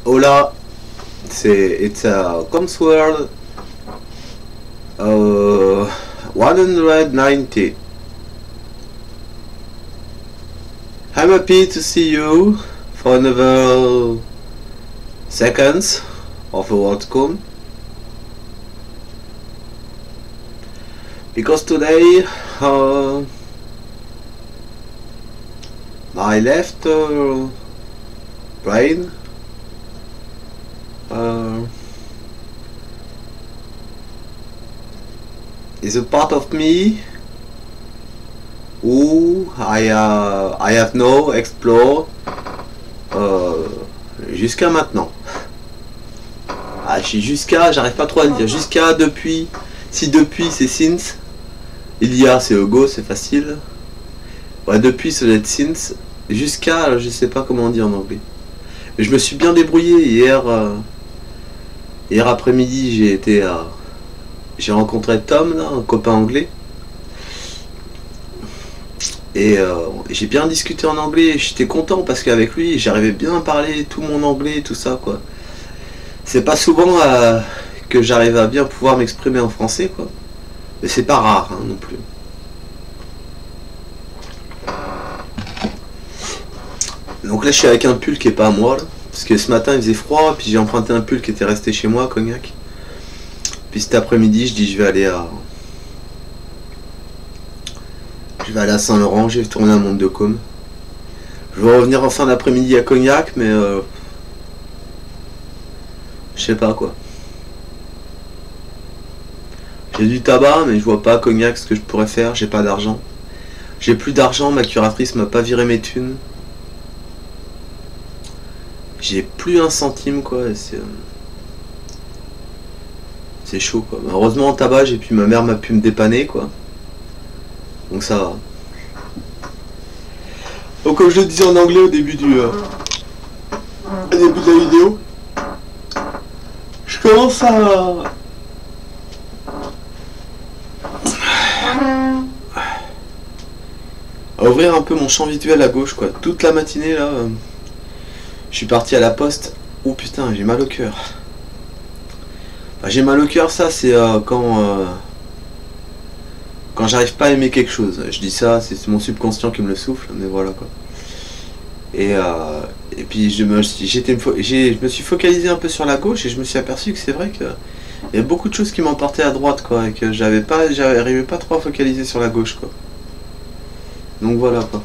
Hola, it's a Comms World 190. I'm happy to see you for another seconds of a Worldcom, because today my left brain is a part of me who I have now explored jusqu'à maintenant. Ah, j'arrive pas trop à le dire. Jusqu'à depuis. Si depuis c'est since, il y a c'est go, c'est facile. Ouais, depuis ça doit être since. Jusqu'à, je sais pas comment dire en anglais. Mais je me suis bien débrouillé hier. Hier après-midi, j'ai rencontré Tom, là, un copain anglais. Et j'ai bien discuté en anglais. J'étais content parce qu'avec lui, j'arrivais bien à parler tout mon anglais, tout ça, quoi. C'est pas souvent que j'arrive à bien pouvoir m'exprimer en français, quoi. Mais c'est pas rare, hein, non plus. Donc là, je suis avec un pull qui est pas à moi, là. Parce que ce matin il faisait froid, puis j'ai emprunté un pull qui était resté chez moi à Cognac. Puis cet après-midi je dis je vais aller à Saint-Laurent, j'ai tourné à Mont-de-Côme. Je vais revenir en fin d'après-midi à Cognac, mais je sais pas quoi. J'ai du tabac, mais je vois pas à Cognac ce que je pourrais faire, j'ai pas d'argent. J'ai plus d'argent, ma curatrice m'a pas viré mes thunes. J'ai plus un centime, quoi, c'est chaud, quoi. Heureusement en tabac, et puis ma mère m'a pu me dépanner, quoi. Donc ça va. Donc comme je le disais en anglais au début de la vidéo, je commence à ouvrir un peu mon champ visuel à gauche, quoi. Toute la matinée là, je suis parti à la poste. Oh putain, j'ai mal au cœur. Enfin, j'ai mal au cœur, ça c'est quand j'arrive pas à aimer quelque chose. Je dis ça, c'est mon subconscient qui me le souffle, mais voilà, quoi. Et puis je me suis focalisé un peu sur la gauche et je me suis aperçu que c'est vrai que il y a beaucoup de choses qui m'emportaient à droite, quoi, et que j'arrivais pas trop à focaliser sur la gauche, quoi. Donc voilà, quoi.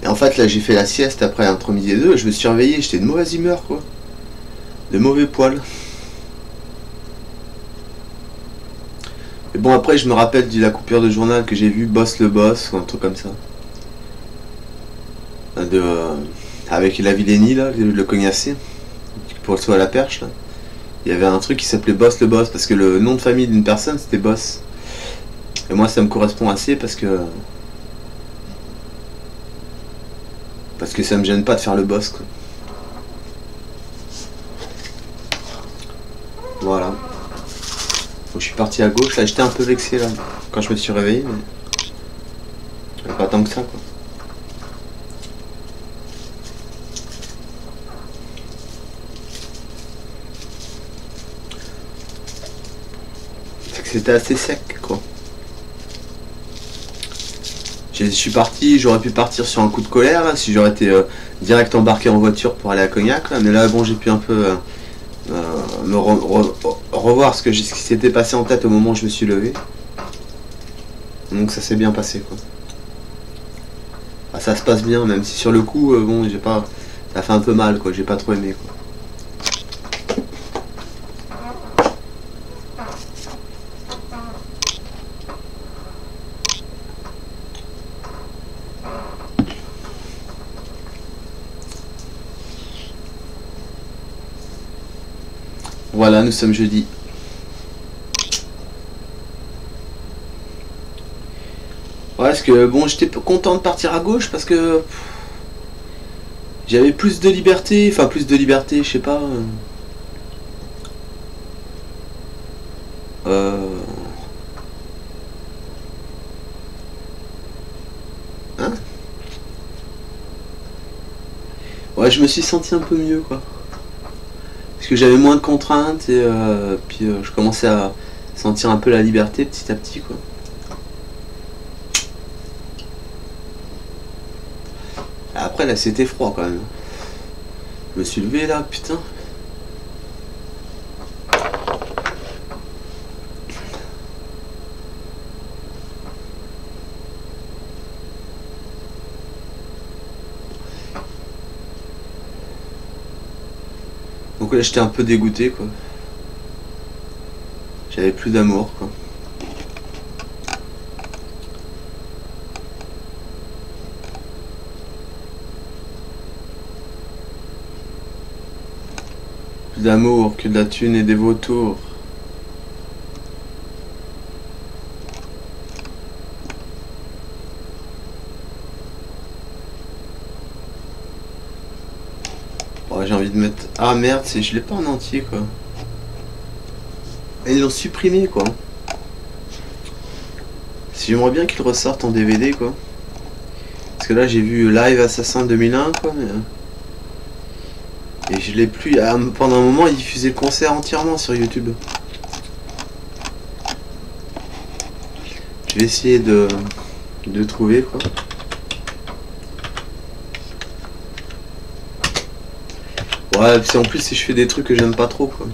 Et en fait là j'ai fait la sieste après entre midi et deux, je me suis réveillé, j'étais de mauvaise humeur, quoi. De mauvais poils. Et bon, après je me rappelle de la coupure de journal que j'ai vu, Boss le Boss ou un truc comme ça. Avec la Villénie là, le cognacé, pour le saut à la perche là. Il y avait un truc qui s'appelait Boss le Boss, parce que le nom de famille d'une personne c'était Boss. Et moi ça me correspond assez parce que ça me gêne pas de faire le boss, quoi. Voilà. Donc je suis parti à gauche, là j'étais un peu vexé là quand je me suis réveillé, mais pas tant que ça, quoi. C'est que c'était assez sec, quoi. Je suis parti, j'aurais pu partir sur un coup de colère là, si j'aurais été direct embarqué en voiture pour aller à Cognac là, mais là bon, j'ai pu un peu me revoir ce qui s'était passé en tête au moment où je me suis levé. Donc ça s'est bien passé, quoi. Ah, ça se passe bien, même si sur le coup bon, j'ai pas, ça fait un peu mal, quoi, j'ai pas trop aimé, quoi. Voilà, nous sommes jeudi. Ouais, parce que bon, j'étais content de partir à gauche parce que j'avais plus de liberté, enfin plus de liberté, je sais pas. Ouais, je me suis senti un peu mieux, quoi. Parce que j'avais moins de contraintes et puis je commençais à sentir un peu la liberté petit à petit, quoi. Après là c'était froid quand même. Je me suis levé là, putain. Donc là j'étais un peu dégoûté, quoi. J'avais plus d'amour, quoi. Plus d'amour, que de la thune et des vautours. Oh, j'ai envie de mettre... Ah merde, je l'ai pas en entier, quoi. Et ils l'ont supprimé, quoi. Si j'aimerais bien qu'ils ressortent en DVD, quoi. Parce que là j'ai vu Live Assassin 2001, quoi, mais... Et je l'ai plus... Ah, pendant un moment ils diffusaient le concert entièrement sur YouTube. Je vais essayer de trouver, quoi. Ouais, en plus si je fais des trucs que j'aime pas trop, quoi.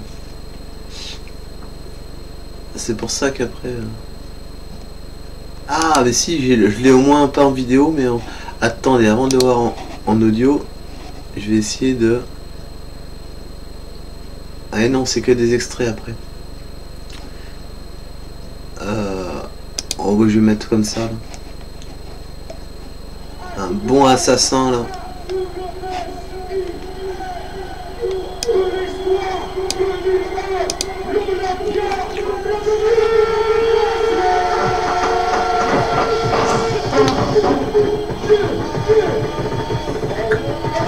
C'est pour ça qu'après... Ah, mais si, je l'ai au moins pas en vidéo, mais en... Attendez, avant de le voir en audio, je vais essayer de... Ah non, c'est que des extraits après. Oh, je vais mettre comme ça, là. Un bon assassin, là.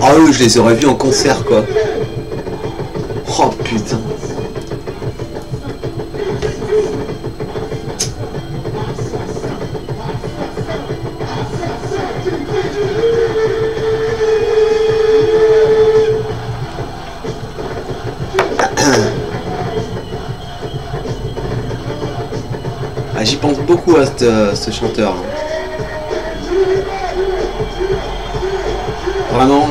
Ah oui, je les aurais vus en concert, quoi. Oh putain. Ah, j'y pense beaucoup à ce chanteur. Vraiment.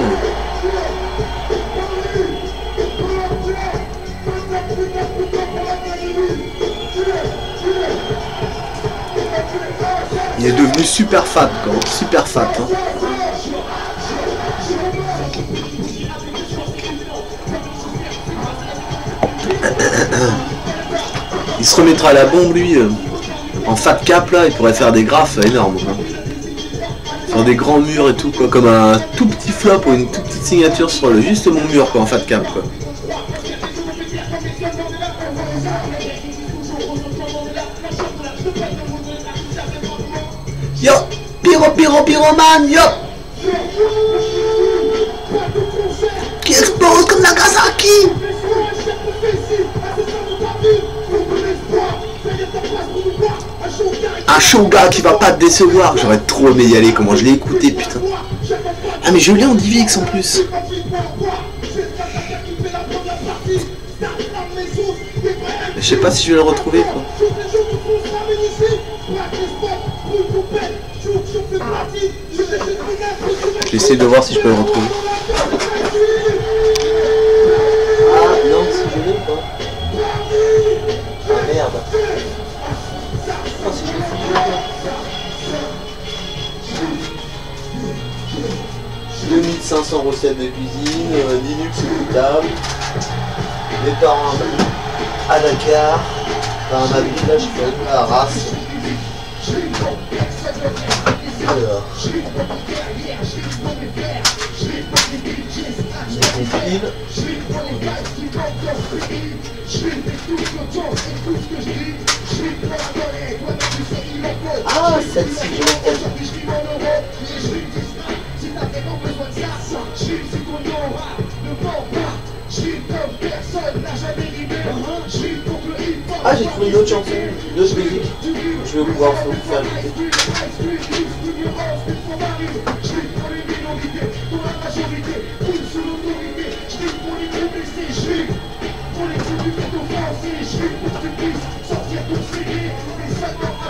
Il est devenu super fat, quoi. Super fat. Hein. Il se remettra à la bombe, lui. En fat cap, là, il pourrait faire des graphes énormes. Hein. Sur des grands murs et tout, quoi. Comme un tout petit flop ou une toute petite signature sur juste mon mur, quoi, en fat cap, quoi. Yo, pyromane, yo, qui explose comme Nagasaki. Un Shoga qui va pas te décevoir. J'aurais trop aimé y aller, comment je l'ai écouté, putain. Ah mais je l'ai en DivX en plus. Je sais pas si je vais le retrouver, quoi. Je vais essayer de voir si je peux le retrouver. Ah non, si je l'ai pas. Ah merde. Oh, si je l'ai foutu là. 2500 recettes de cuisine, Linux écoutable. Mes parents à Dakar. Enfin, ma village à Arras. Alors. Ah, celle-ci, je l'ai. Ah, j'ai trouvé une autre chanson, une autre musique. Je vais pouvoir vous faire écouter.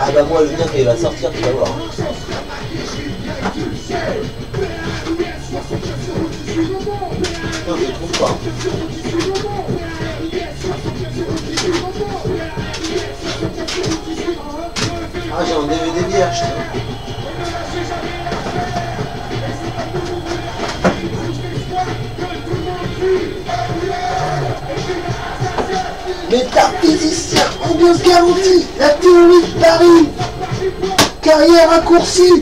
Ah bah moi le mien quand il va sortir, tu vas voir. Non, je le trouve pas. Ah j'ai un DVD vierge. Métaphysicien, ambiance garantie, la théorie de Paris, carrière raccourcie.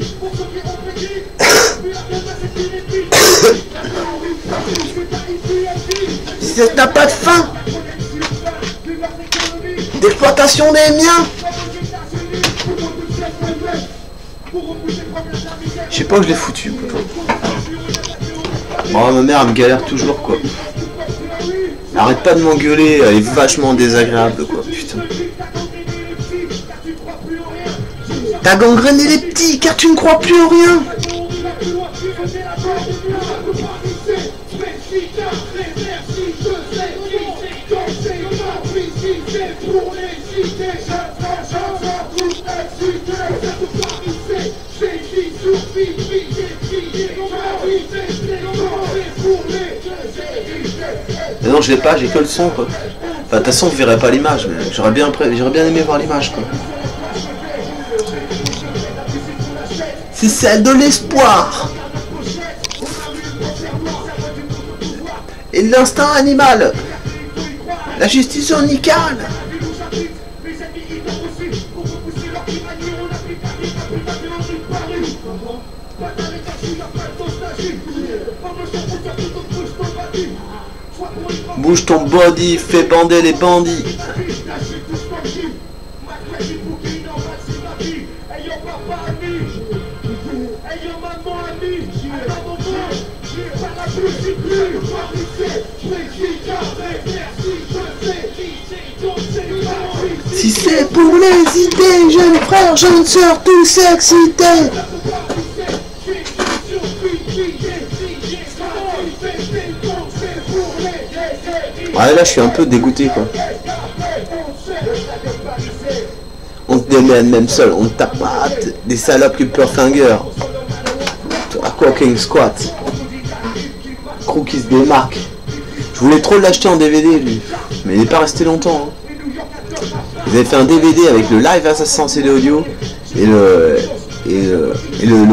Ça n'a pas de fin. D'exploitation des miens. Je sais pas où je l'ai foutu. Bon, ma mère elle me galère toujours quoi. Arrête pas de m'engueuler, elle est vachement désagréable quoi, putain. T'as gangréné les petits car tu ne crois plus en rien. Mais non, je l'ai pas, j'ai que le son quoi. Enfin, de toute façon, vous verrez pas l'image, mais j'aurais bien aimé voir l'image quoi. C'est celle de l'espoir et de l'instinct animal, la justice unicale. Bouge ton body, fais bander les bandits. Si c'est pour les idées, jeunes frères, jeunes sœurs, tous excités. Ouais, là je suis un peu dégoûté quoi. On te démène même seul, on te tape pas des salopes que Purfinger. À Cooking Squat. Crew qui se démarque. Je voulais trop l'acheter en DVD lui, mais il n'est pas resté longtemps. Hein. Vous avez fait un DVD avec le live Assassin CD Audio et le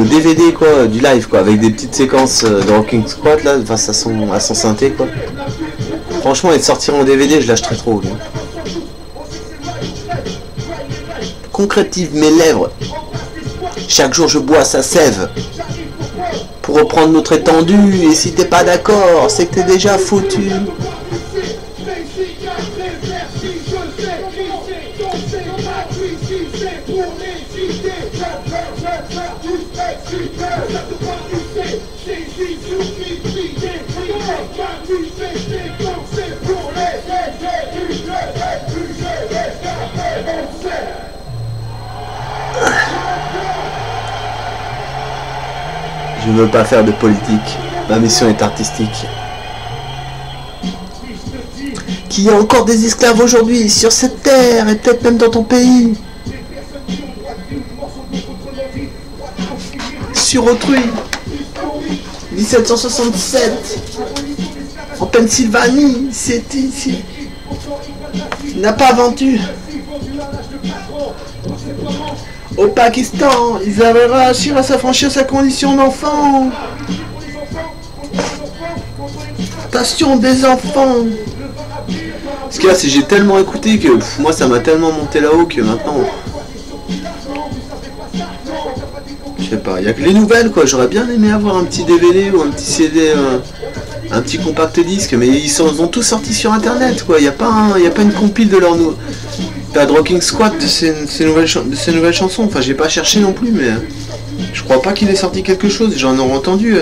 DVD quoi du live quoi, avec des petites séquences de Rocking Squat là face à son synthé quoi. Franchement, il sortirait en DVD, je l'achèterais trop. Lui. Concrétive mes lèvres. Chaque jour, je bois sa sève. Pour reprendre notre étendue, et si t'es pas d'accord, c'est que t'es déjà foutu. Je ne veux pas faire de politique, ma mission est artistique. Qu'il y a encore des esclaves aujourd'hui sur cette terre et peut-être même dans ton pays. Sur autrui. 1767. En Pennsylvanie, c'est ici. Il n'a pas vendu. Au Pakistan, ils avaient réussi à s'affranchir sa condition d'enfant. Passion des enfants. Ce qu'il y a, c'est que j'ai tellement écouté que moi ça m'a tellement monté là-haut que maintenant... Je sais pas, il y a que les nouvelles quoi, j'aurais bien aimé avoir un petit DVD ou un petit CD, un petit compact disque, mais ils ont tous sortis sur internet quoi, il n'y a pas une compile de leur pas de Rocking Squat de ces nouvelles chansons, enfin j'ai pas cherché non plus, mais je crois pas qu'il ait sorti quelque chose, j'en aurais entendu.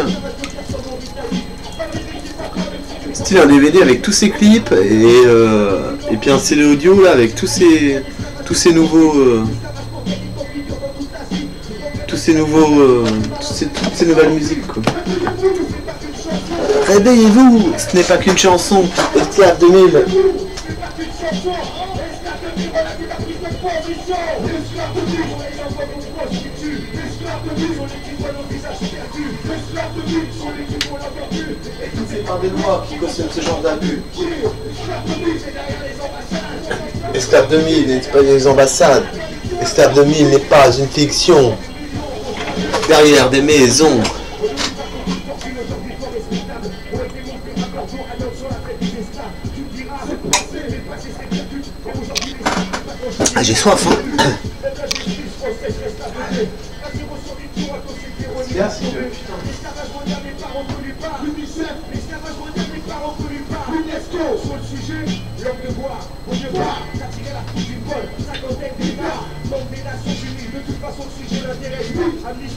Style un DVD avec tous ces clips et puis un CD audio là avec toutes ces nouvelles musiques quoi. Réveillez-vous, ce n'est pas qu'une chanson. Octave 2000. C'est par des lois qui cautionnent ce genre d'abus. Esclave 2000 n'est pas des ambassades. Esclave 2000 n'est pas une fiction. Derrière des maisons. Ah, j'ai soif, hein.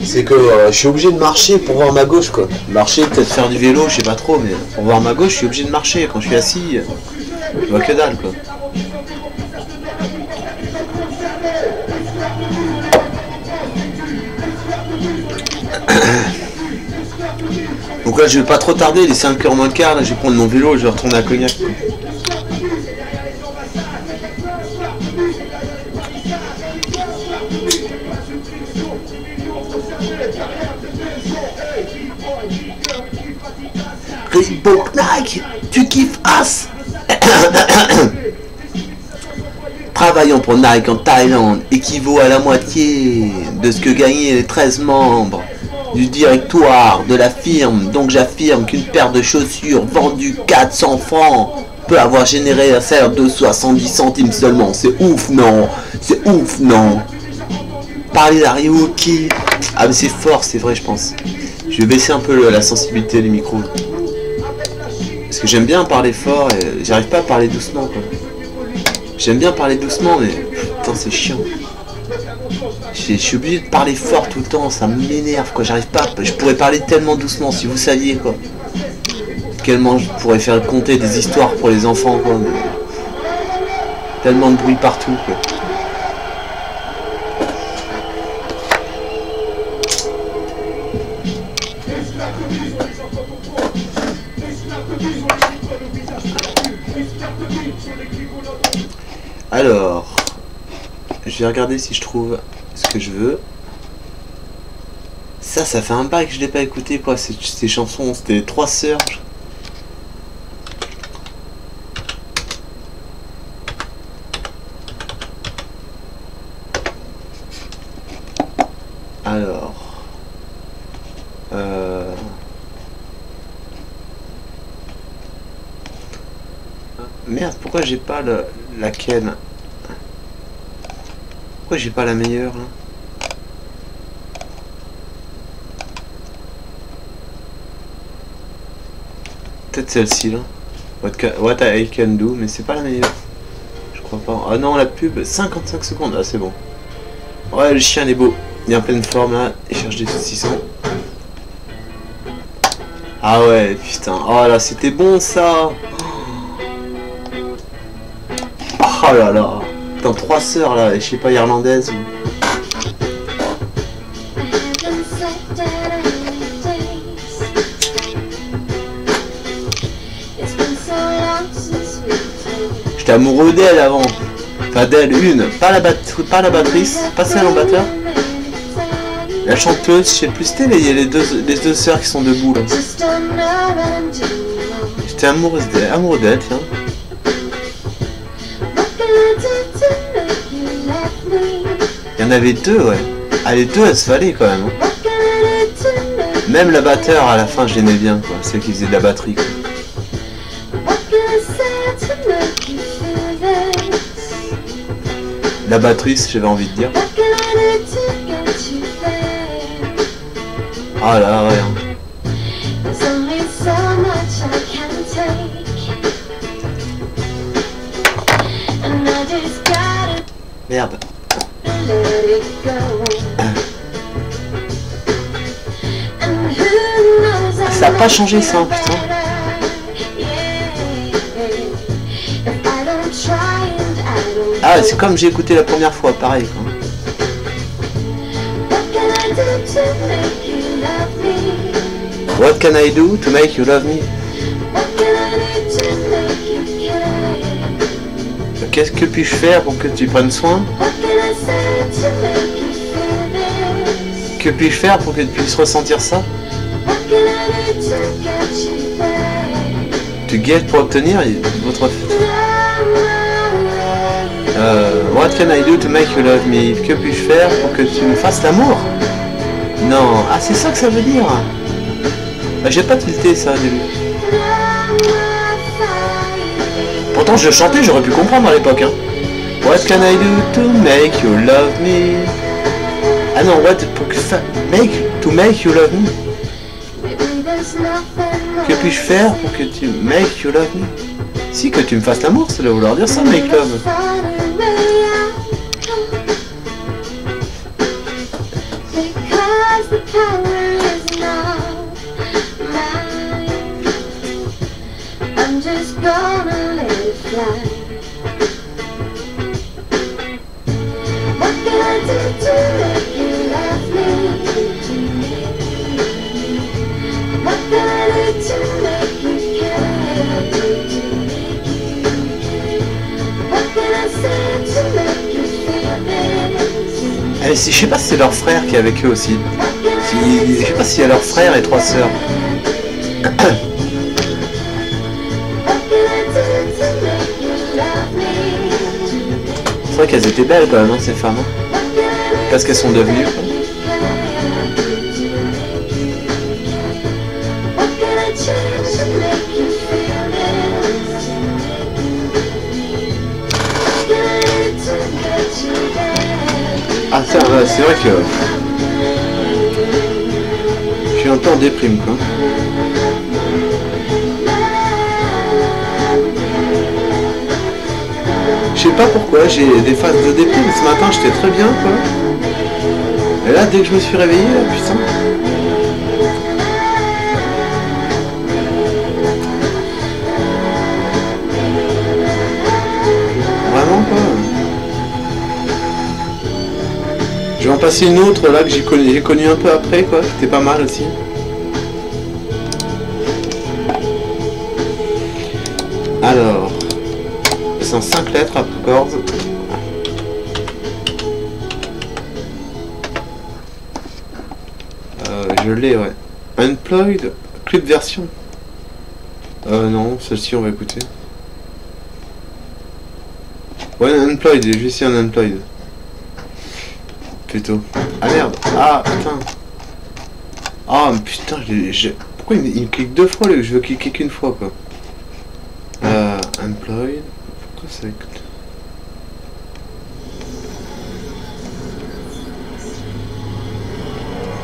C'est que je suis obligé de marcher pour voir ma gauche, quoi. Marcher, peut-être faire du vélo, je sais pas trop, mais pour voir ma gauche, je suis obligé de marcher. Quand je suis assis, je vois que dalle, quoi. Donc là, je vais pas trop tarder, il est 5h moins le quart, là, je vais prendre mon vélo, je vais retourner à Cognac, quoi. Reebok Nike, tu kiffes As. Travaillant pour Nike en Thaïlande équivaut à la moitié de ce que gagnaient les 13 membres du directoire de la firme. Donc j'affirme qu'une paire de chaussures vendue 400 francs peut avoir généré un salaire de 70 centimes seulement. C'est ouf, non? C'est ouf, non? Parler d'Ariuki. Ah mais c'est fort, c'est vrai, je pense. Je vais baisser un peu la sensibilité du micro. Parce que j'aime bien parler fort et j'arrive pas à parler doucement, quoi. J'aime bien parler doucement, mais putain, c'est chiant. Je suis obligé de parler fort tout le temps, ça m'énerve, quoi. J'arrive pas, je pourrais parler tellement doucement si vous saviez, quoi. Tellement je pourrais faire compter des histoires pour les enfants, quoi. Mais... tellement de bruit partout, quoi. Alors, je vais regarder si je trouve ce que je veux. Ça fait un bail que je l'ai pas écouté, quoi, ces chansons. C'était les 3 sœurs. Alors... Merde, pourquoi j'ai pas laquelle? Pourquoi j'ai pas la meilleure là? Peut-être celle-ci là. What I Can Do, mais c'est pas la meilleure. Je crois pas. Ah non, la pub, 55 secondes. Ah, c'est bon. Ouais, le chien est beau. Il est en pleine forme là. Il cherche des saucissons. Ah ouais, putain. Oh là, c'était bon ça. Oh là là. Dans 3 sœurs là, je sais pas, irlandaise ou... J'étais amoureux d'elle avant. Enfin d'elle, une. Pas la battrice, pas celle en batteur. La chanteuse, je sais plus, c'était les deux sœurs qui sont debout là. J'étais amoureux d'elle, tiens. Il y en avait 2, ouais. Ah, les 2, elles se valaient quand même. Hein. Même la batteur, à la fin, je l'aimais bien, quoi. Celle qui faisait de la batterie, quoi. La battrice, j'avais envie de dire. Ah là, ouais. Hein. Merde. Ça a pas changé ça, putain. Ah, c'est comme j'ai écouté la première fois, pareil quoi. What can I do to make you love me? Qu'est-ce que puis-je faire pour que tu prennes soin? Que puis-je faire pour que tu puisses ressentir ça? To get pour obtenir votre... what can I do to make you love me? Que puis-je faire pour que tu me fasses l'amour? Non, ah c'est ça que ça veut dire. Bah, j'ai pas tilté ça au début. Pourtant je chantais, j'aurais pu comprendre à l'époque. Hein. What can I do to make you love me? Ah non, what pour que to make you love me? Que puis-je faire pour que tu make you love me? Si, que tu me fasses l'amour, ça doit vouloir dire ça, make love. Je sais pas si c'est leur frère qui est avec eux aussi. Je sais pas s'il y a leur frère et 3 sœurs. C'est vrai qu'elles étaient belles quand même, hein, ces femmes. Hein. Qu'est-ce qu'elles sont devenues quoi. Ah ça, ouais, c'est vrai que je suis un peu en déprime quoi. Je sais pas pourquoi, j'ai des phases de déprime. Ce matin j'étais très bien quoi. Et là dès que je me suis réveillé, là, putain. Vraiment quoi. Je vais en passer une autre là que j'ai connu un peu après quoi, qui était pas mal aussi. Alors, c'est en 5 lettres après chords. Je l'ai ouais. Unplugged, clip version. Non, celle-ci on va écouter. Ouais, Unplugged, j'ai juste un Unplugged. Plutôt. Ah merde. Ah putain. Ah putain, pourquoi il me clique 2 fois là, je veux cliquer qu'une fois quoi. Unplugged. Pourquoi ça écoute?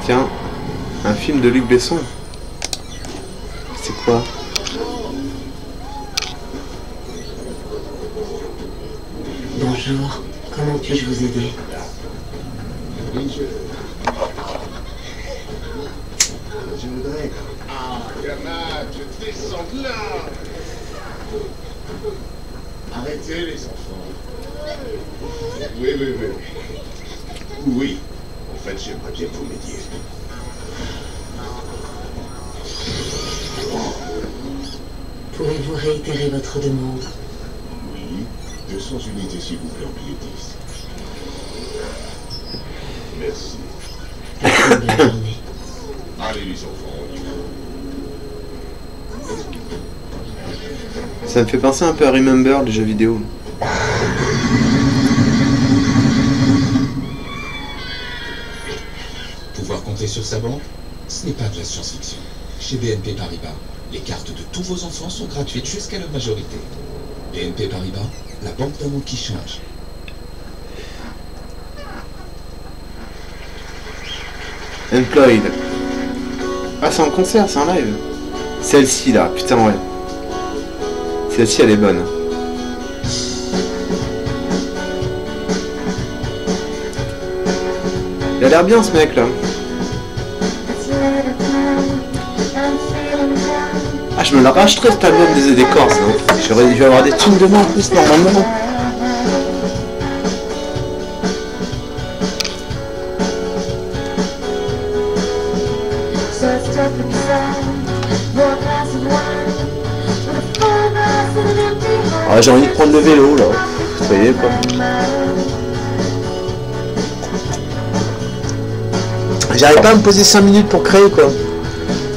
Tiens, un film de Luc Besson. C'est quoi? Bonjour, comment puis-je vous aider? Je voudrais... Ah, camarade, je descends de là. Arrêtez les enfants. Oui, oui, oui. Oui, en fait, j'aimerais bien vous m'aidiez. Pouvez-vous réitérer votre demande? Oui, 200 unités s'il vous plaît en billet 10. Merci. Bonne journée. Allez les enfants, on y va. Ça me fait penser un peu à Remember, les jeux vidéo. Pouvoir compter sur sa banque, ce n'est pas de la science-fiction. Chez BNP Paribas, les cartes de tous vos enfants sont gratuites jusqu'à leur majorité. BNP Paribas, la banque d'un monde qui change. Unplugged. Ah, c'est en concert, c'est en live. Celle-ci là, putain ouais. Celle-ci elle est bonne. Il a l'air bien ce mec là. Ah, je me la rachèterais cet album des Corses. Hein. Je vais avoir des tunes de moi en plus normalement. Ah, j'ai envie de prendre le vélo là. Vous voyez quoi. J'arrive pas à me poser 5 minutes pour créer quoi.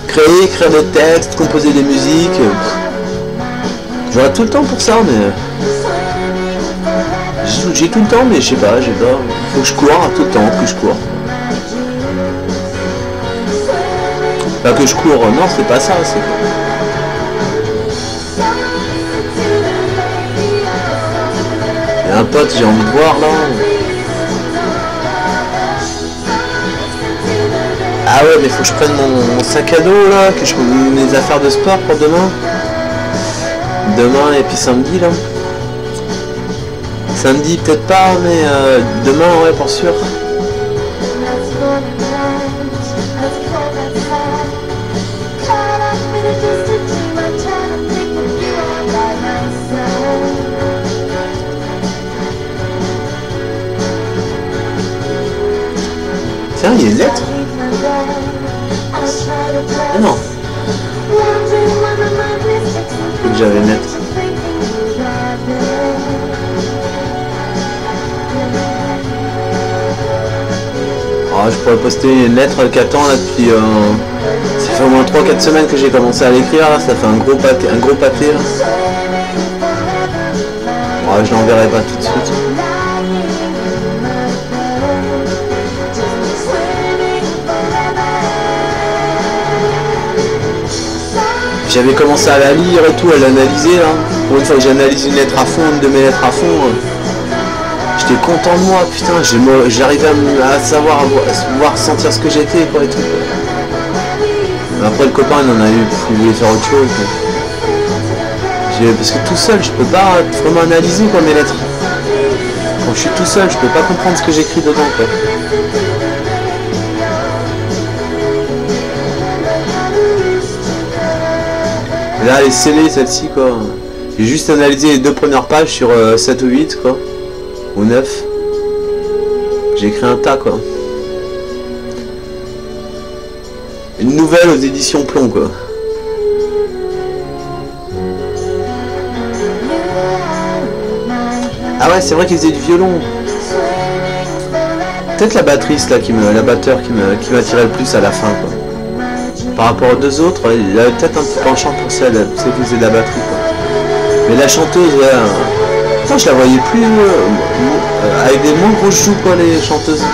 Créer, écrire des textes, composer des musiques. J'aurais tout le temps pour ça mais... J'ai tout le temps mais je sais pas, faut que je cours tout le temps, que je cours. Pas que je cours, non c'est pas ça, c'est... Il y a un pote, j'ai envie de voir là. Ah ouais mais faut que je prenne mon sac à dos là, que je prenne mes affaires de sport pour demain. Demain et puis samedi là. Samedi peut-être pas mais demain ouais pour sûr. Tiens, il y a une lettre. Ah non. Faut que j'avais une lettre. Ah, je pourrais poster une lettre qu'attend là depuis... ça fait au moins 3-4 semaines que j'ai commencé à l'écrire là, ça fait un gros papier là. Ouais, je l'enverrai pas tout de suite. J'avais commencé à la lire et tout, à l'analyser là. Pour une fois que j'analyse une lettre à fond, une de mes lettres à fond, j'étais content de moi, putain, j'arrivais à savoir, à voir, sentir ce que j'étais quoi et tout. Après le copain il en a eu, il voulait faire autre chose. Parce que tout seul je peux pas vraiment analyser quoi mes lettres. Quand je suis tout seul je peux pas comprendre ce que j'écris dedans quoi. Là elle est scellée celle-ci quoi. J'ai juste analysé les 2 premières pages sur 7 ou 8 quoi. Ou 9. J'ai écrit un tas quoi. Une nouvelle aux éditions Plomb quoi. Ah ouais c'est vrai qu'ils faisaient du violon. Peut-être la battrice là la batteur qui m'attirait le plus à la fin quoi. Par rapport aux 2 autres, il avait peut-être un petit penchant pour celle qui faisait de la batterie quoi. Mais la chanteuse, putain, je la voyais plus avec des moins grosses joues quoi les chanteuses.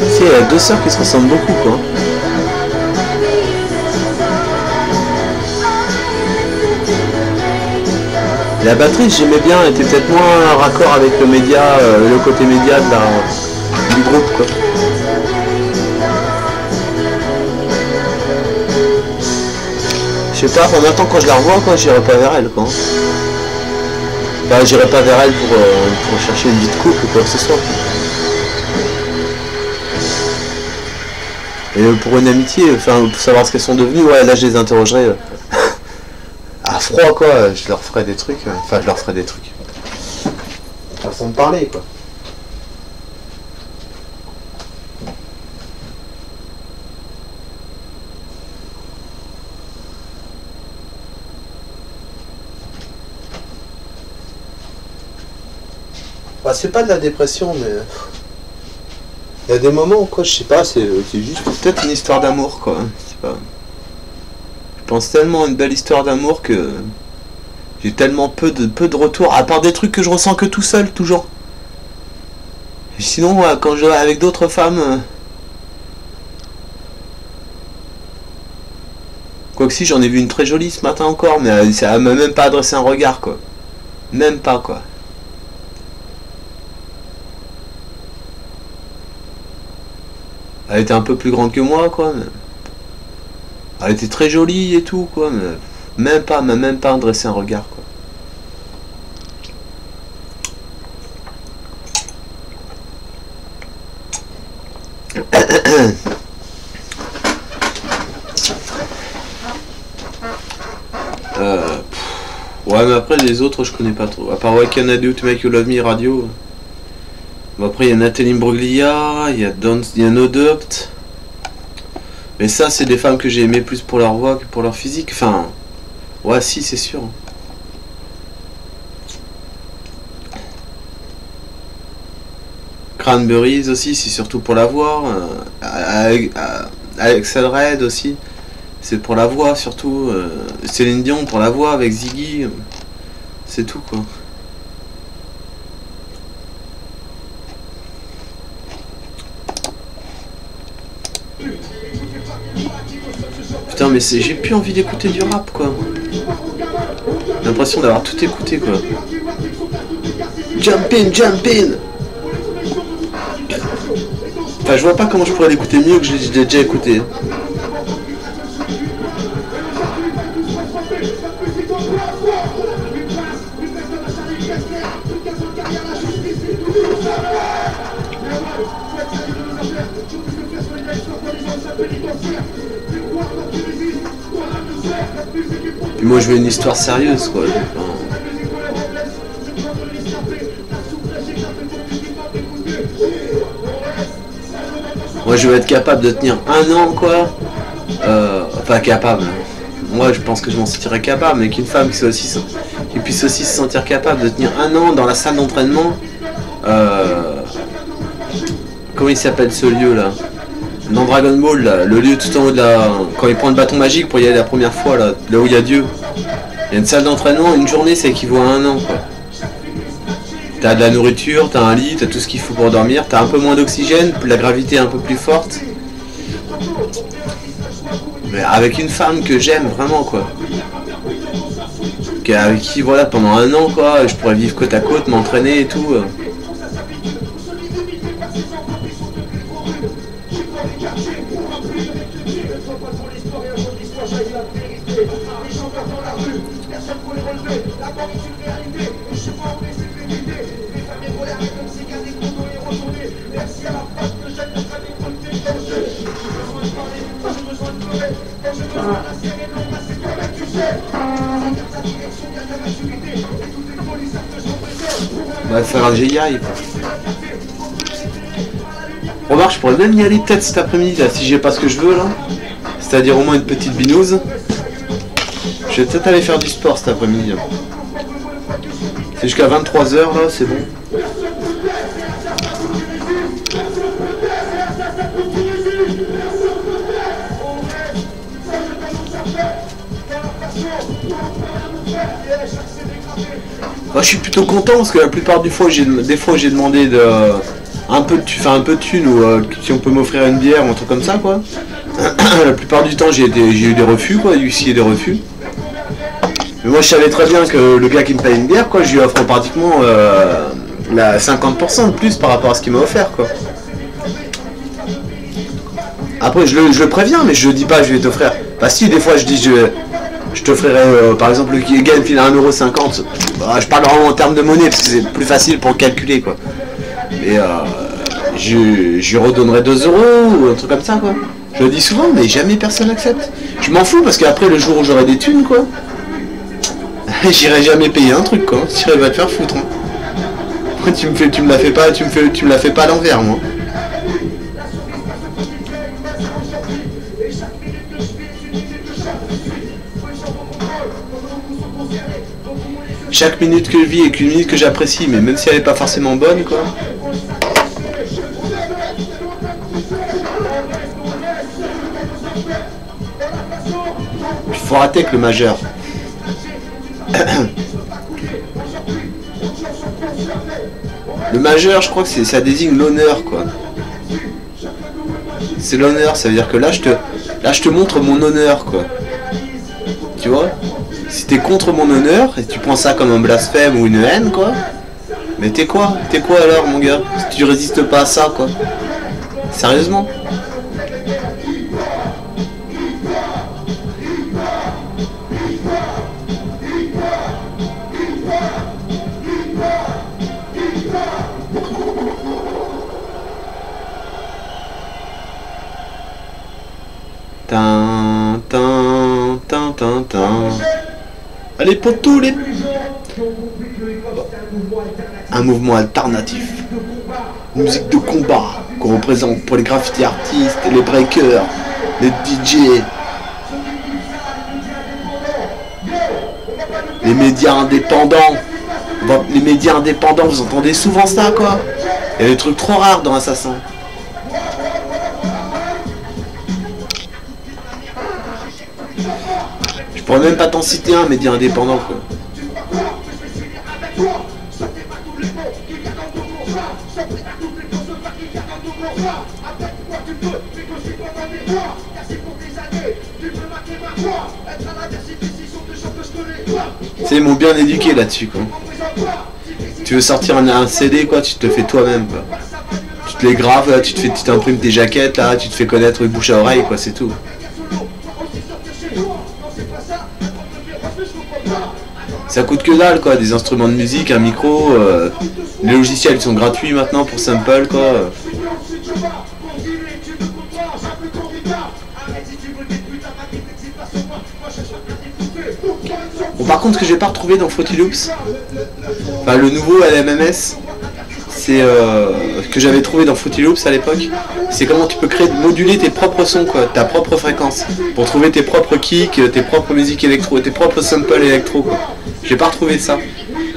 Si, il y a 2 sœurs qui se ressemblent beaucoup quoi. La battrice j'aimais bien, elle était peut-être moins raccord avec le média, le côté média du groupe quoi. Je sais pas, en même temps quand je la revois quoi, j'irai pas vers elle quoi. Bah j'irai pas vers elle pour chercher une vie de couple ou quoi que ce soit. Et pour une amitié, enfin pour savoir ce qu'elles sont devenues, ouais là je les interrogerai. À froid quoi, je leur ferai des trucs, enfin je leur ferai des trucs. Façon de parler quoi. Bah, c'est pas de la dépression mais... Il y a des moments où quoi, je sais pas, c'est juste peut-être une histoire d'amour quoi. Je sais pas. Je pense tellement à une belle histoire d'amour que j'ai tellement peu de retours, à part des trucs que je ressens que tout seul, toujours. Et sinon, quand je vais avec d'autres femmes... Quoique si, j'en ai vu une très jolie ce matin encore, mais elle m'a même pas adressé un regard, quoi. Même pas, quoi. Elle était un peu plus grande que moi, quoi, mais... Elle était très jolie et tout quoi, mais m'a même pas adressé un regard quoi. Ouais mais après les autres je connais pas trop. À part Why Can I Do To Make You Love Me Radio. Bon, après il y a Nathalie Imbruglia, il y a No Doubt. Mais ça c'est des femmes que j'ai aimées plus pour leur voix que pour leur physique. Enfin, ouais si c'est sûr. Cranberries aussi, c'est surtout pour la voix. Axel Red aussi, c'est pour la voix surtout. Céline Dion pour la voix avec Ziggy. C'est tout quoi. Putain mais j'ai plus envie d'écouter du rap quoi. J'ai l'impression d'avoir tout écouté quoi. Jump in, jump in. Enfin je vois pas comment je pourrais l'écouter mieux que je l'ai déjà écouté. Puis moi je veux une histoire sérieuse quoi. Moi je veux être capable de tenir un an quoi. Enfin capable. Moi je pense que je m'en sentirais capable, mais qu'une femme qui puisse aussi se sentir capable de tenir un an dans la salle d'entraînement. Comment il s'appelle ce lieu là? Dans Dragon Ball, là, le lieu tout en haut de la... Quand il prend le bâton magique pour y aller la première fois, là où il y a Dieu. Il y a une salle d'entraînement, une journée, ça équivaut à un an, quoi. T'as de la nourriture, t'as un lit, t'as tout ce qu'il faut pour dormir, t'as un peu moins d'oxygène, la gravité est un peu plus forte. Mais avec une femme que j'aime vraiment, quoi. Avec qui, voilà, pendant un an, quoi, je pourrais vivre côte à côte, m'entraîner et tout. On va faire un GI. Remarque, je pourrais même y aller peut-être cet après-midi là, si j'ai pas ce que je veux là. C'est-à-dire au moins une petite binouse. Je vais peut-être aller faire du sport cet après-midi. C'est jusqu'à 23 h là, c'est bon. Moi, je suis plutôt content parce que la plupart des fois j'ai demandé un peu de thune ou si on peut m'offrir une bière ou un truc comme ça quoi. La plupart du temps j'ai eu des refus quoi, il y a des refus. Mais moi je savais très bien que le gars qui me paye une bière quoi, je lui offre pratiquement la 50% de plus par rapport à ce qu'il m'a offert quoi. Après je le préviens mais je dis pas je vais t'offrir. Bah si des fois je dis je t'offrirai par exemple le gars il file à 1,50 €. Bah, je parle vraiment en termes de monnaie parce que c'est plus facile pour calculer quoi. Mais je lui redonnerai 2 € ou un truc comme ça quoi. Je le dis souvent mais jamais personne n'accepte. Je m'en fous parce qu'après le jour où j'aurai des thunes quoi, j'irai jamais payer un truc quoi. J'irai va te faire foutre. Hein. Tu me la fais pas à l'envers moi. Chaque minute que je vis est une minute que j'apprécie, mais même si elle n'est pas forcément bonne, quoi. Il faut arrêter avec le majeur. Le majeur, je crois que ça désigne l'honneur, quoi. C'est l'honneur, ça veut dire que là, je te montre mon honneur, quoi. Tu vois ? Si t'es contre mon honneur et tu prends ça comme un blasphème ou une haine quoi, mais t'es quoi alors mon gars? Si tu résistes pas à ça quoi. Sérieusement. Allez pour tous les... Un mouvement alternatif. Musique de combat qu'on représente pour les graffiti artistes, les breakers, les DJ, les médias indépendants. Les médias indépendants, vous entendez souvent ça quoi? Il y a des trucs trop rares dans Assassin. Je pourrais même pas t'en citer un, mais dire indépendant quoi. Ils m'ont bien éduqué là-dessus quoi. Tu veux sortir un CD quoi, tu te le fais toi-même quoi. Tu te les graves là, tu t'imprimes tes jaquettes là, tu te fais connaître le bouche à oreille quoi, c'est tout. Ça coûte que dalle quoi, des instruments de musique, un micro, les logiciels ils sont gratuits maintenant pour sample quoi. Bon, par contre, ce que j'ai pas retrouvé dans Fruity Loops, enfin le nouveau LMMS, c'est que j'avais trouvé dans Fruity Loops à l'époque, c'est comment tu peux moduler tes propres sons quoi, ta propre fréquence, pour trouver tes propres kicks, tes propres musiques électro, tes propres samples électro quoi. J'ai pas retrouvé ça.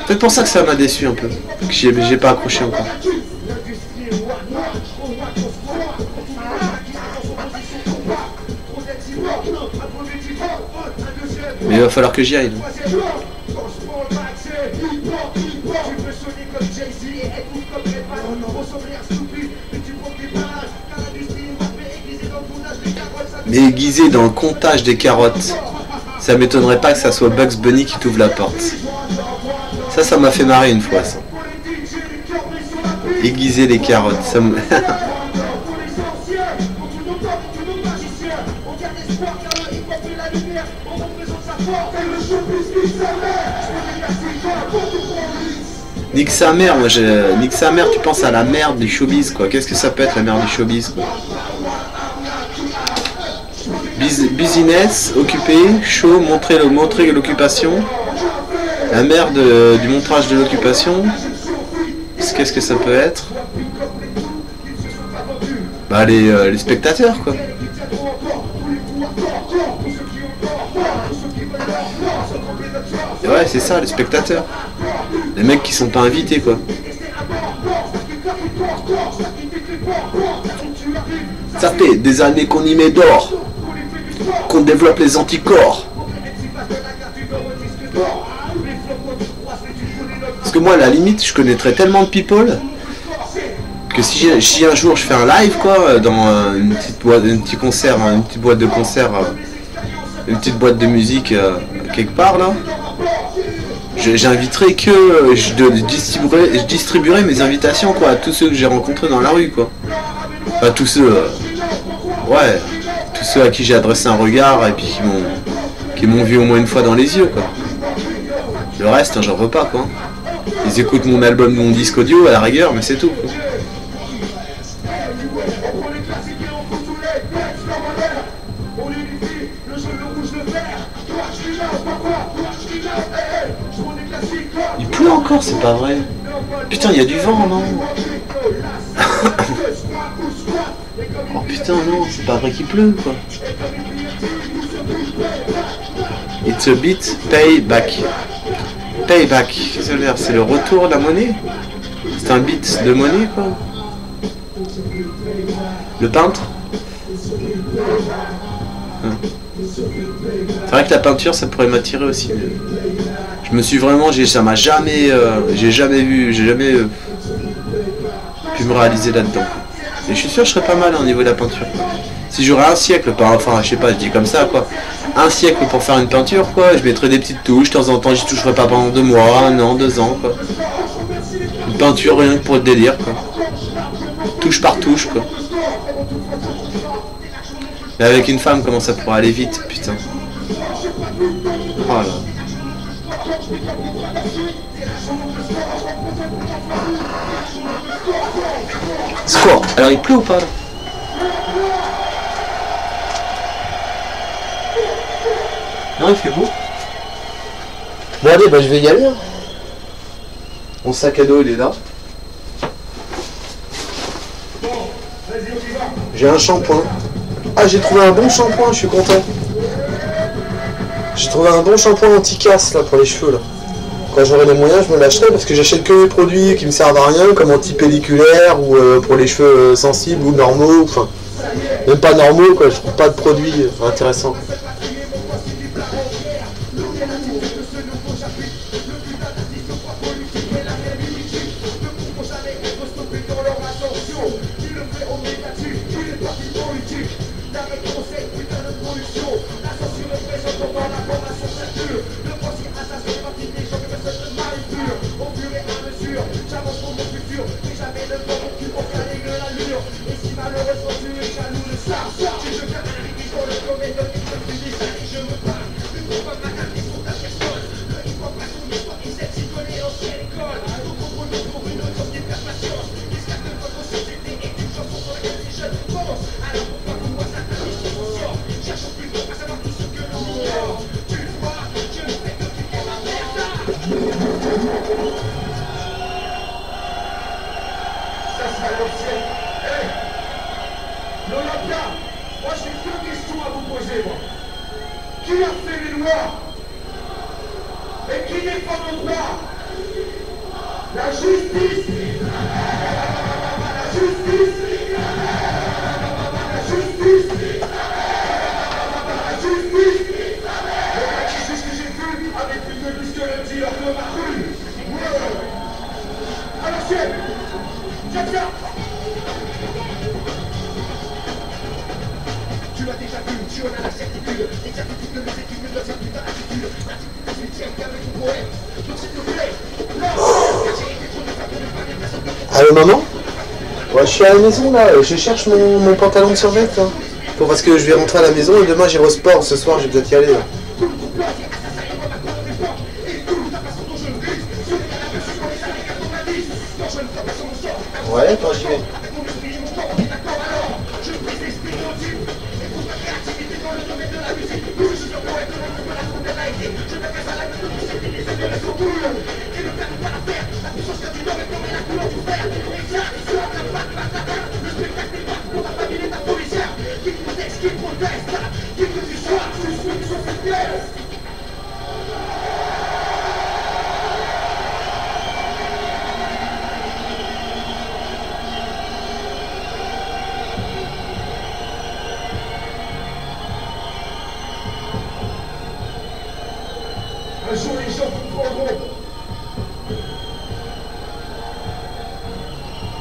Peut-être pour ça que ça m'a déçu un peu, que j'ai pas accroché encore. Mais il va falloir que j'y aille. Mais aiguisé dans le comptage des carottes, ça m'étonnerait pas que ça soit Bugs Bunny qui t'ouvre la porte. Ça m'a fait marrer une fois ça. Aiguiser les carottes, ça me... Nique sa mère, moi nique sa mère, tu penses à la merde du showbiz quoi. Qu'est-ce que ça peut être la merde du showbiz quoi? Business, occupé, show, montrer l'occupation. La merde du montrage de l'occupation. Qu'est-ce que ça peut être? Bah les spectateurs quoi. Et ouais c'est ça les spectateurs. Les mecs qui sont pas invités quoi. Ça fait des années qu'on y met d'or, qu'on développe les anticorps. Parce que moi à la limite je connaîtrais tellement de people que si un jour je fais un live quoi dans une petite boîte, un petit concert, une petite boîte de concert, une petite boîte de musique quelque part là, j'inviterai que je distribuerai mes invitations quoi à tous ceux que j'ai rencontrés dans la rue quoi. Enfin tous ceux ouais, tous ceux à qui j'ai adressé un regard et puis qui m'ont vu au moins une fois dans les yeux quoi. Le reste hein, j'en veux pas quoi. Ils écoutent mon album, mon disque audio à la rigueur, mais c'est tout quoi. Il pleut encore, c'est pas vrai. Putain, il y a du vent, non? Oh putain, non, c'est pas vrai qu'il pleut, quoi. It's a bit payback. Payback, qu'est-ce que ça veut dire? C'est le retour de la monnaie? C'est un bit de monnaie, quoi. Le peintre? C'est vrai que la peinture, ça pourrait m'attirer aussi. Je me suis vraiment, ça m'a jamais, j'ai jamais pu me réaliser là-dedans. Et je suis sûr que je serais pas mal au niveau de la peinture. Si j'aurais un siècle, enfin je sais pas, je dis comme ça quoi, un siècle pour faire une peinture quoi, je mettrais des petites touches, de temps en temps j'y toucherais pas pendant 2 mois, 1 an, 2 ans quoi. Une peinture rien que pour le délire quoi. Touche par touche quoi. Mais avec une femme comment ça pourrait aller vite, putain. Voilà. C'est quoi? Alors il pleut ou pas là? Non il fait beau. Bon allez bah je vais y aller. Mon sac à dos il est là. J'ai un shampoing. Ah j'ai trouvé un bon shampoing, je suis content. J'ai trouvé un bon shampoing anti-casse là pour les cheveux là. Quand j'aurai les moyens, je me l'achèterai parce que j'achète que les produits qui me servent à rien, comme anti-pelliculaire ou pour les cheveux sensibles ou normaux. Enfin, même pas normaux, quoi. Je trouve pas de produits intéressants. Allô maman? Ouais, je suis à la maison là, je cherche mon pantalon de survêt là. Parce que je vais rentrer à la maison et demain j'irai au sport, ce soir je vais peut-être y aller là. Ouais, quand j'y vais. Un jour, les gens vous prendront.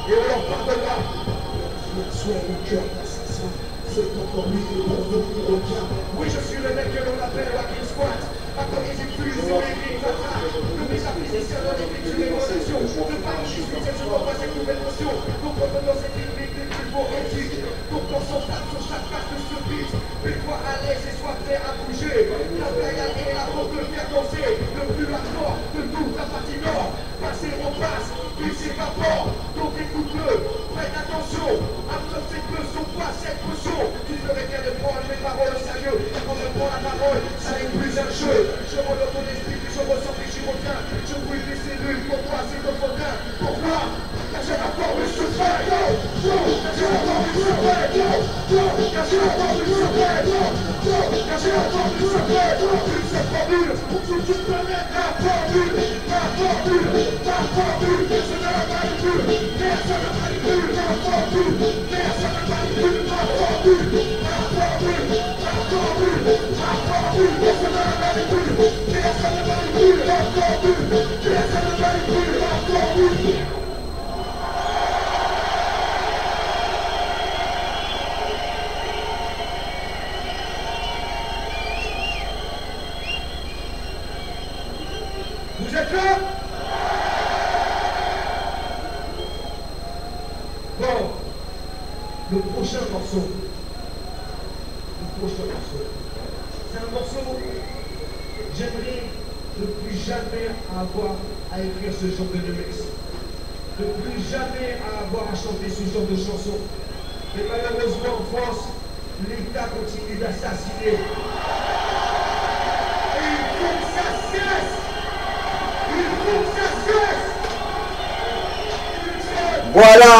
Et on leur pardonnera. Sois mon cœur d'assassin. C'est encore mieux que pour nous qui revient. Oui, je suis le mec que l'on appelle Walking Squat. Après les études sur les lignes d'attaque. De mes acquisitions dans l'écriture des relations. De Paris, je suis je revois cette nouvelle notion. Donc, dans cette technique des plus beaux éthiques. Donc, dans son stade, sur chaque page de ce beat. Mets-toi à l'aise et sois prêt à bouger. La période est là pour te faire danser. Le plus hardcore de toute la partie nord. Passer au passe, il s'évapore. Donc écoute-le, prête attention. Absorbe cette leçon, pas cette potion. Tu ferais bien de prendre mes paroles au sérieux. Et quand je prends la parole, ça n'est plus un jeu. Je relève ton esprit, puis je ressens que j'y reviens. Je brûle tes cellules, pour toi c'est ton fauteuil. Pourquoi? Car j'ai la forme de ce fait. Car j'ai la forme de ce fait. Car j'ai la forme de ce fait. Car j'ai la forme de ce fait. Cette formule, pour que tu peux mettre la formule. La formule, la formule. Je ne la manipule. Personne ne manipule la formule. Personne ne manipule la formule. La formule, la formule, la formule. Personne ne la manipule. Personne ne manipule la formule. Personne ne manipule la formule. Vous êtes là? Bon, le prochain morceau. C'est un morceau, j'aimerais ne plus jamais avoir à écrire ce genre de lyrics. Ne plus jamais avoir à chanter ce genre de chansons. Mais malheureusement en France, l'État continue d'assassiner. Et il faut que ça cesse! Il faut que ça cesse! Voilà,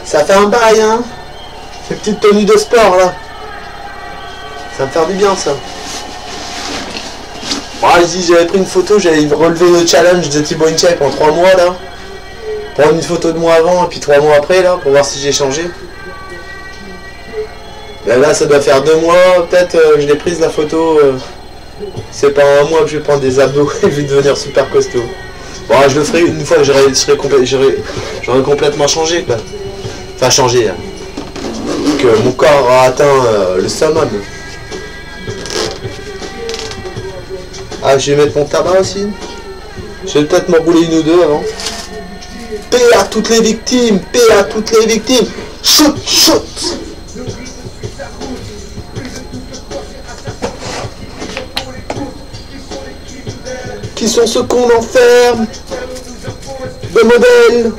ça fait un bail, hein. Ces petites tenues de sport là. Ça va me faire du bien ça. Bon, j'avais pris une photo, j'avais relevé le challenge de Thibaut InShape en 3 mois là. Prendre une photo de moi avant et puis 3 mois après là, pour voir si j'ai changé. Ben là ça doit faire 2 mois, peut-être je l'ai prise la photo. C'est pas un mois que je vais prendre des abdos et je vais devenir super costaud. Bon je le ferai une fois que j'aurai complètement changé quoi. Enfin changé. Hein. Que mon corps a atteint le summum. Ah je vais mettre mon tabac aussi. Je vais peut-être m'enrouler une ou deux avant. Paix à toutes les victimes, paix à toutes les victimes. Shoot, shoot. Qui sont ceux qu'on enferme de modèles.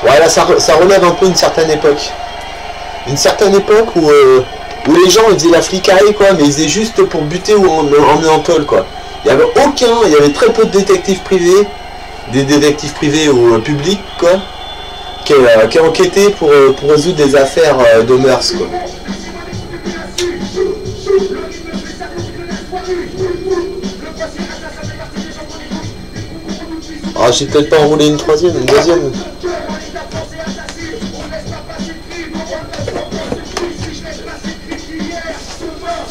Voilà, ça relève un peu une certaine époque. Une certaine époque où les gens ils faisaient la flicaille quoi, mais ils faisaient juste pour buter ou emmener en tôle quoi. Il y avait très peu de détectives privés, des détectives privés ou publics quoi, qui enquêtaient pour résoudre des affaires de mœurs quoi. Ah j'ai peut-être pas enroulé une deuxième.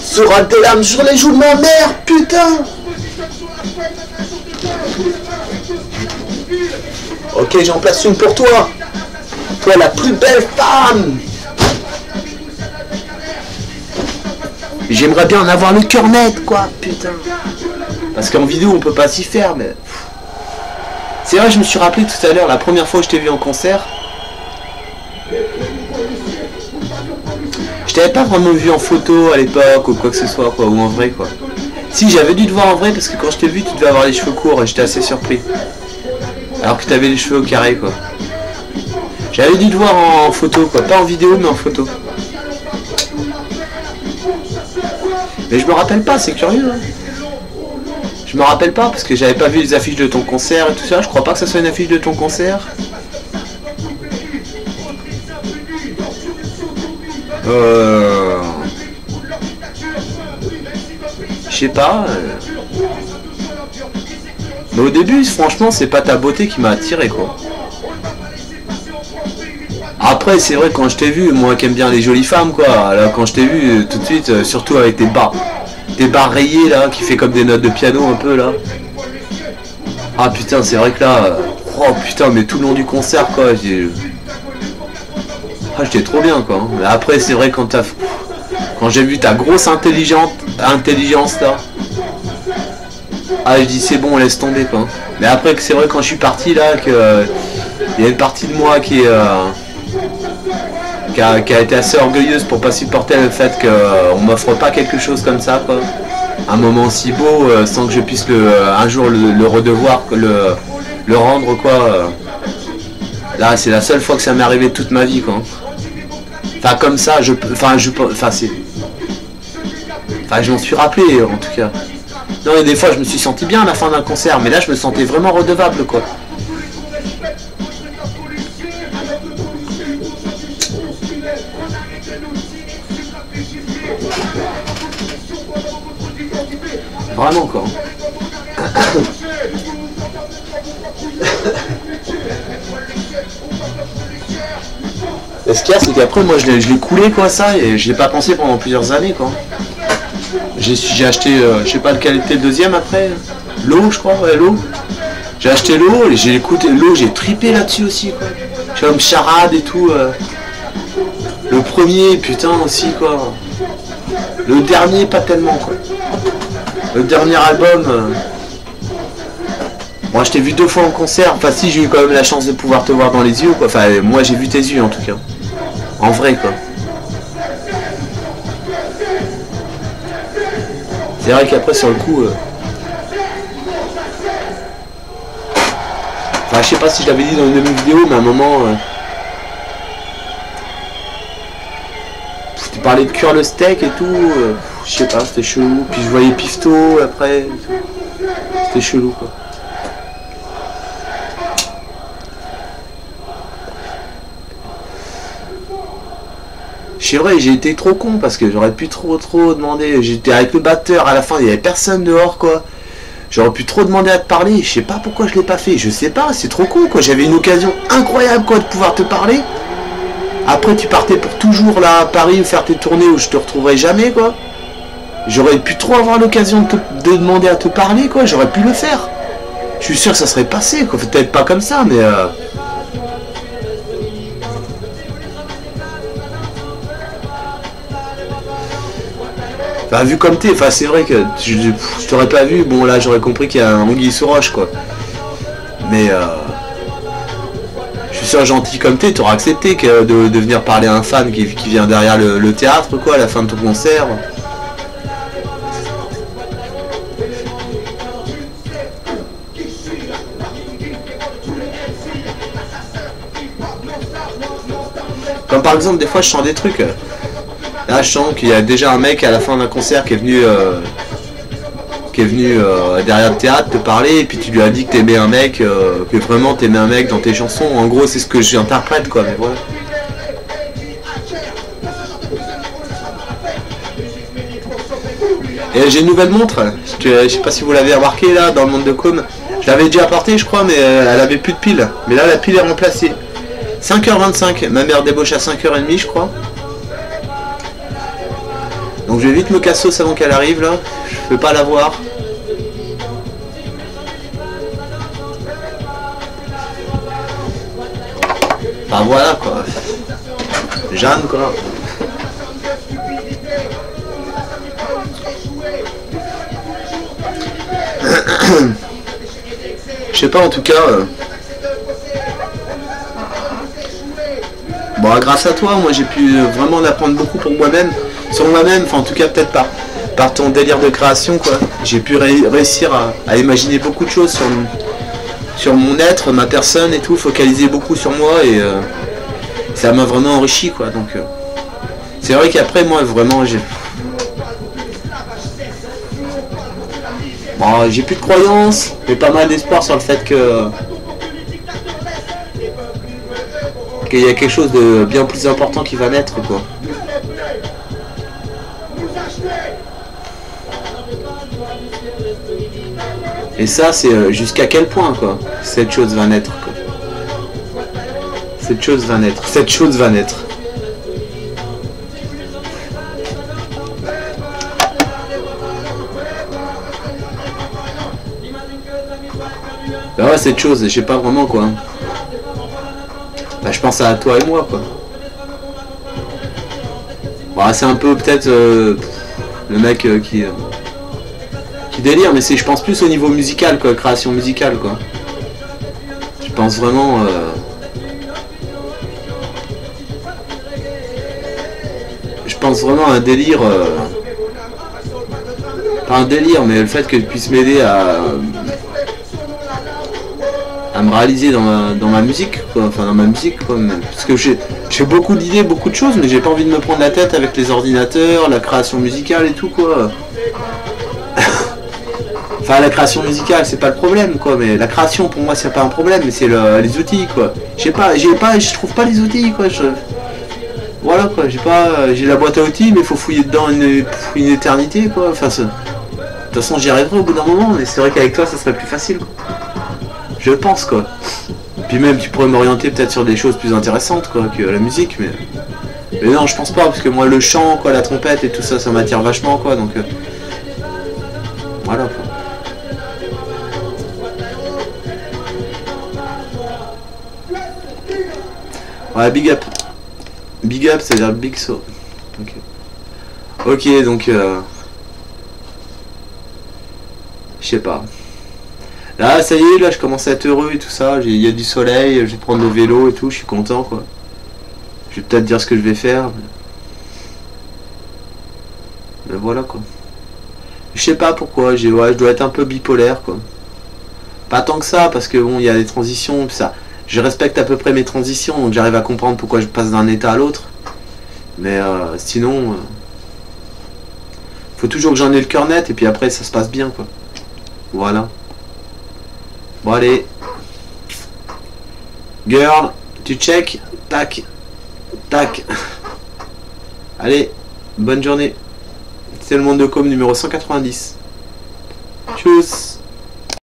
Sera des larmes sur les joues de ma mère, putain. Ok, j'en place une pour toi. Toi, la plus belle femme. J'aimerais bien en avoir le cœur net, quoi, putain. Parce qu'en vidéo, on peut pas s'y faire, mais... C'est vrai, je me suis rappelé tout à l'heure, la première fois que je t'ai vu en concert... Je t'avais pas vraiment vu en photo à l'époque ou quoi que ce soit quoi, ou en vrai quoi. Si j'avais dû te voir en vrai parce que quand je t'ai vu tu devais avoir les cheveux courts et j'étais assez surpris. Alors que tu avais les cheveux au carré quoi. J'avais dû te voir en photo quoi, pas en vidéo mais en photo. Mais je me rappelle pas, c'est curieux hein. Je me rappelle pas parce que j'avais pas vu les affiches de ton concert et tout ça, je crois pas que ça soit une affiche de ton concert. Je sais pas. Mais au début, franchement, c'est pas ta beauté qui m'a attiré quoi. Après, c'est vrai quand je t'ai vu, moi qui aime bien les jolies femmes quoi. Là, quand je t'ai vu, tout de suite, surtout avec tes bas rayés là, qui fait comme des notes de piano un peu là. Ah putain, c'est vrai que là, oh putain, mais tout le long du concert quoi, j'étais trop bien quoi. Mais après c'est vrai quand j'ai vu ta grosse intelligence là. Ah je dis c'est bon laisse tomber quoi. Mais après que c'est vrai quand je suis parti là que il y a une partie de moi qui a été assez orgueilleuse pour pas supporter le fait qu'on m'offre pas quelque chose comme ça quoi. Un moment si beau sans que je puisse un jour le redevoir, le rendre quoi. Là c'est la seule fois que ça m'est arrivé de toute ma vie quoi. Enfin comme ça, je m'en suis rappelé en tout cas. Non et des fois je me suis senti bien à la fin d'un concert, mais là je me sentais vraiment redevable quoi. Vraiment quoi. Et ce qu'il y a, c'est qu'après moi je l'ai coulé quoi ça, et je l'ai pas pensé pendant plusieurs années quoi. J'ai acheté, je sais pas lequel était le deuxième après, l'eau je crois, ouais l'eau. J'ai acheté l'eau et j'ai écouté l'eau, j'ai tripé là-dessus aussi quoi. J'ai comme charade et tout. Le premier putain aussi quoi. Le dernier pas tellement quoi. Le dernier album. Moi je t'ai vu 2 fois en concert, enfin si j'ai eu quand même la chance de pouvoir te voir dans les yeux quoi, enfin moi j'ai vu tes yeux en tout cas, en vrai quoi. C'est vrai qu'après sur le coup, enfin je sais pas si je l'avais dit dans une de mes vidéos mais à un moment, tu parlais de cuire le steak et tout, je sais pas, c'était chelou. Puis je voyais Pifto après, c'était chelou quoi. C'est vrai, j'ai été trop con parce que j'aurais pu trop demander. J'étais avec le batteur, à la fin il n'y avait personne dehors quoi. J'aurais pu trop demander à te parler, je sais pas pourquoi je l'ai pas fait, je sais pas, c'est trop con quoi. J'avais une occasion incroyable quoi de pouvoir te parler. Après tu partais pour toujours là à Paris faire tes tournées où je te retrouverai jamais quoi. J'aurais pu trop avoir l'occasion de demander à te parler quoi, j'aurais pu le faire. Je suis sûr que ça serait passé quoi, peut-être pas comme ça mais Enfin, vu comme t'es, enfin c'est vrai que je t'aurais pas vu, bon là j'aurais compris qu'il y a un anguille sous roche quoi. Mais je suis sûr gentil comme t'es, t'aurais accepté que de venir parler à un fan qui vient derrière le théâtre quoi, à la fin de ton concert. Comme par exemple des fois je sens des trucs. Là je sens qu'il y a déjà un mec à la fin d'un concert qui est venu derrière le théâtre te parler et puis tu lui as dit que t'aimais un mec, que vraiment t'aimais un mec dans tes chansons. En gros c'est ce que j'interprète quoi, mais voilà. Et j'ai une nouvelle montre, je sais pas si vous l'avez remarqué là dans le monde de com. Je l'avais déjà apportée je crois mais elle avait plus de pile. Mais là la pile est remplacée. 5h25, ma mère débauche à 5h30 je crois. Donc je vais vite me cassos avant qu'elle arrive là, je peux pas la voir. Bah voilà quoi. Jeanne quoi. Je sais pas en tout cas. Bon grâce à toi moi j'ai pu vraiment en apprendre beaucoup pour moi-même. Sur moi-même, enfin en tout cas peut-être par ton délire de création quoi. J'ai pu réussir à imaginer beaucoup de choses sur mon être, ma personne et tout, focaliser beaucoup sur moi et ça m'a vraiment enrichi quoi. Donc c'est vrai qu'après moi vraiment j'ai plus de croyances, mais pas mal d'espoir sur le fait qu'il y a quelque chose de bien plus important qui va naître quoi. Et ça c'est jusqu'à quel point quoi cette chose va naître quoi. Cette chose va naître. Bah ouais cette chose, je sais pas vraiment quoi. Bah je pense à toi et moi quoi. Bah, c'est un peu peut-être le mec qui délire, mais c'est je pense plus au niveau musical quoi, création musicale quoi. Je pense vraiment à un délire pas un délire mais le fait que je puisse m'aider à me réaliser dans ma musique quoi, enfin dans ma musique quoi, parce que j'ai beaucoup d'idées, beaucoup de choses mais j'ai pas envie de me prendre la tête avec les ordinateurs, la création musicale et tout quoi. Enfin la création musicale c'est pas le problème quoi, mais la création pour moi c'est pas un problème, mais c'est les outils quoi. Je trouve pas les outils quoi. Voilà quoi, j'ai la boîte à outils mais il faut fouiller dedans une éternité quoi. Enfin de toute façon j'y arriverai au bout d'un moment, mais c'est vrai qu'avec toi ça serait plus facile quoi. Je pense quoi. Puis même tu pourrais m'orienter peut-être sur des choses plus intéressantes quoi que la musique, mais non je pense pas parce que moi le chant quoi, la trompette et tout ça ça m'attire vachement quoi, donc voilà quoi. Ouais, big up. Big up, c'est-à-dire big so. Ok, donc je sais pas. Là, ça y est, là, je commence à être heureux et tout ça. Il y a du soleil, je vais prendre le vélo et tout, je suis content quoi. Je vais peut-être dire ce que je vais faire. Mais voilà quoi. Je sais pas pourquoi, je dois être un peu bipolaire quoi. Pas tant que ça, parce que bon, il y a des transitions, ça. Je respecte à peu près mes transitions, donc j'arrive à comprendre pourquoi je passe d'un état à l'autre. Mais sinon, faut toujours que j'en ai le cœur net et puis après ça se passe bien quoi. Voilà. Bon allez. Girl, tu check. Tac. Tac. Allez, bonne journée. C'est le monde de com numéro 190. Tchuss.